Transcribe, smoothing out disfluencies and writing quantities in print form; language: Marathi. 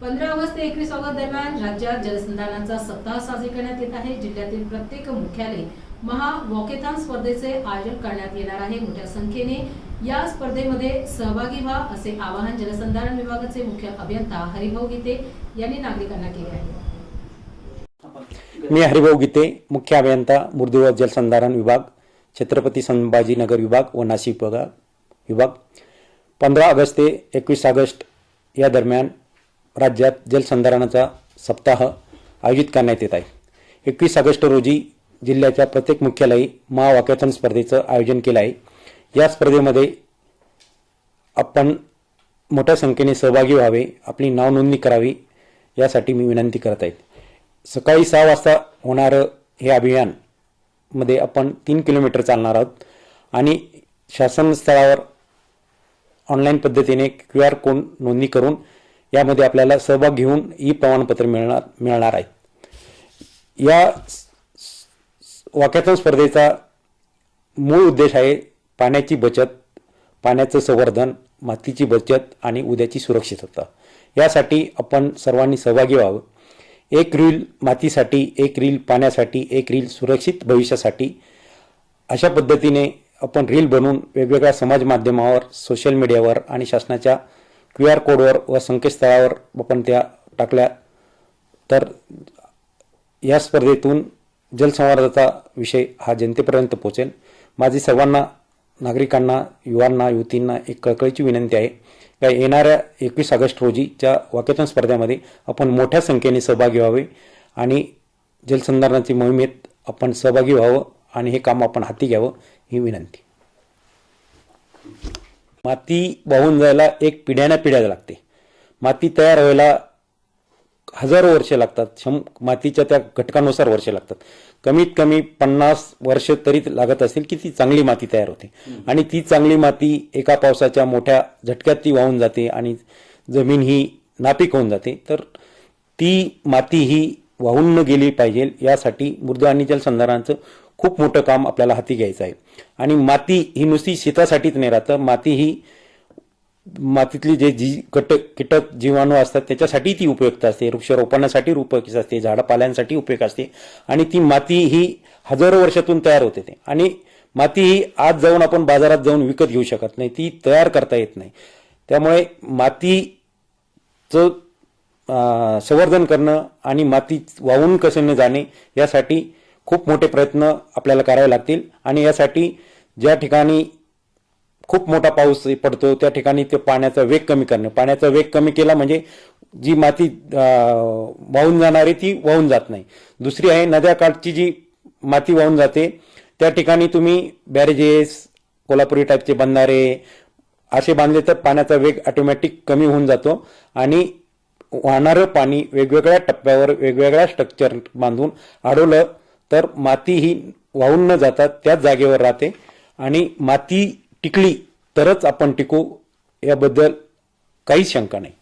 15 ऑगस्ट ते 21 ऑगस्ट दरम्यान राज्यात जलसंधारणाचा सप्ताह साजरी करण्यात येत आहे। जिल्ह्यातील प्रत्येक मुख्यालय महा वॉकेथॉन स्पर्धेचे आयोजन करण्यात येणार आहे। मोठ्या संख्येने या स्पर्धेमध्ये सहभागी व्हा असे आवाहन जलसंधारण विभागाचे मुख्य अभियंता हरिभाऊ गीते यांनी नागरिकांना केले आहे। मी हरिभाऊ गीते, मुख्य अभियंता मुर्देवाड जलसंधारण विभाग, छत्रपती संभाजीनगर विभाग व नाशिक विभाग 15 ऑगस्ट ते 21 ऑगस्ट या दरम्यान राज्यात जलसंधारणाचा सप्ताह आयोजित करण्यात येत आहे। 21 ऑगस्ट रोजी जिल्ह्याच्या प्रत्येक मुख्यालयी महा वॉकेथॉन स्पर्धेचं आयोजन केलं आहे। या स्पर्धेमध्ये आपण मोठ्या संख्येने सहभागी व्हावे, आपली नाव नोंदणी करावी यासाठी मी विनंती करत आहे। सकाळी 6 वाजता होणारं हे अभियान मध्ये आपण 3 किलोमीटर चालणार आहोत आणि शासन स्तरावर ऑनलाईन पद्धतीने QR कोड नोंदणी करून यामध्ये आपल्याला सहभाग घेऊन ई प्रमाणपत्र मिळणार आहे। या वॉकेथॉन स्पर्धेचा मूळ उद्देश आहे पाण्याची बचत, पाण्याचं संवर्धन, मातीची बचत आणि उद्याची सुरक्षितता। यासाठी आपण सर्वांनी सहभागी व्हावं। एक रील मातीसाठी, एक रील पाण्यासाठी, एक रील सुरक्षित भविष्यासाठी अशा पद्धतीने आपण रील बनवून वेगवेगळ्या समाज माध्यमावर, सोशल मीडियावर आणि शासनाच्या QR कोडवर व संकेतस्थळावर आपण त्या टाकल्या तर या स्पर्धेतून जलसंवर्धनाचा विषय हा जनतेपर्यंत पोहोचेल। माझी सर्वांना नागरिकांना, युवांना, युवतींना एक कळकळीची विनंती आहे की येणाऱ्या 21 ऑगस्ट रोजीच्या वॉकेथॉन स्पर्धेमध्ये आपण मोठ्या संख्येने सहभागी व्हावे आणि जलसंधारणाची मोहिमेत आपण सहभागी व्हावं आणि हे काम आपण हाती घ्यावं ही विनंती। माती वाहून जायला एक पिढ्या लागते। माती तयार व्हायला हजारो वर्ष लागतात। मातीच्या त्या घटकानुसार वर्ष लागतात। कमीत कमी 50 वर्ष तरी लागत असेल की ती चांगली माती तयार होते आणि ती चांगली माती एका पावसाच्या मोठ्या झटक्यात ती वाहून जाते आणि जमीन ही नापीक होऊन जाते। तर ती माती ही वाहून न गेली पाहिजे यासाठी मृदा आणि जलसंधारणाचं खूप मोठं काम आपल्याला हाती घ्यायचं आहे। आणि माती ही नुसती शेतासाठीच नाही राहत, माती ही मातीतली जे कीटक जीवाणू असतात त्याच्यासाठी ती उपयुक्त असते, वृक्षारोपणासाठी उपयुक्त असते, झाडापाल्यांसाठी उपयुक्त असते आणि ती माती ही हजारो वर्षातून तयार होते ते। आणि माती ही आज जाऊन आपण बाजारात जाऊन विकत घेऊ शकत नाही, ती तयार करता येत नाही। त्यामुळे मातीचं संवर्धन करणं आणि माती वाहून कसे न जाणे यासाठी खूप मोठे प्रयत्न आपल्याला करावे लागतील। आणि यासाठी ज्या ठिकाणी खूप मोठा पाऊस पडतो त्या ठिकाणी ते पाण्याचा वेग कमी करणे, पाण्याचा वेग कमी केला म्हणजे जी माती वाहून जाणारी ती वाहून जात नाही। दुसरी आहे नद्याकाठची जी माती वाहून जाते त्या ठिकाणी तुम्ही बॅरेजेस, कोल्हापुरी टाईपचे बंधारे असे बांधले तर पाण्याचा वेग ऑटोमॅटिक कमी होऊन जातो आणि वाहणारं पाणी वेगवेगळ्या टप्प्यावर वेगवेगळ्या स्ट्रक्चर बांधून अडवलं तर माती ही वाहून न जाता त्याच जागेवर राहते आणि माती टिकली तरच आपण टिकू याबद्दल काहीच शंका नाही।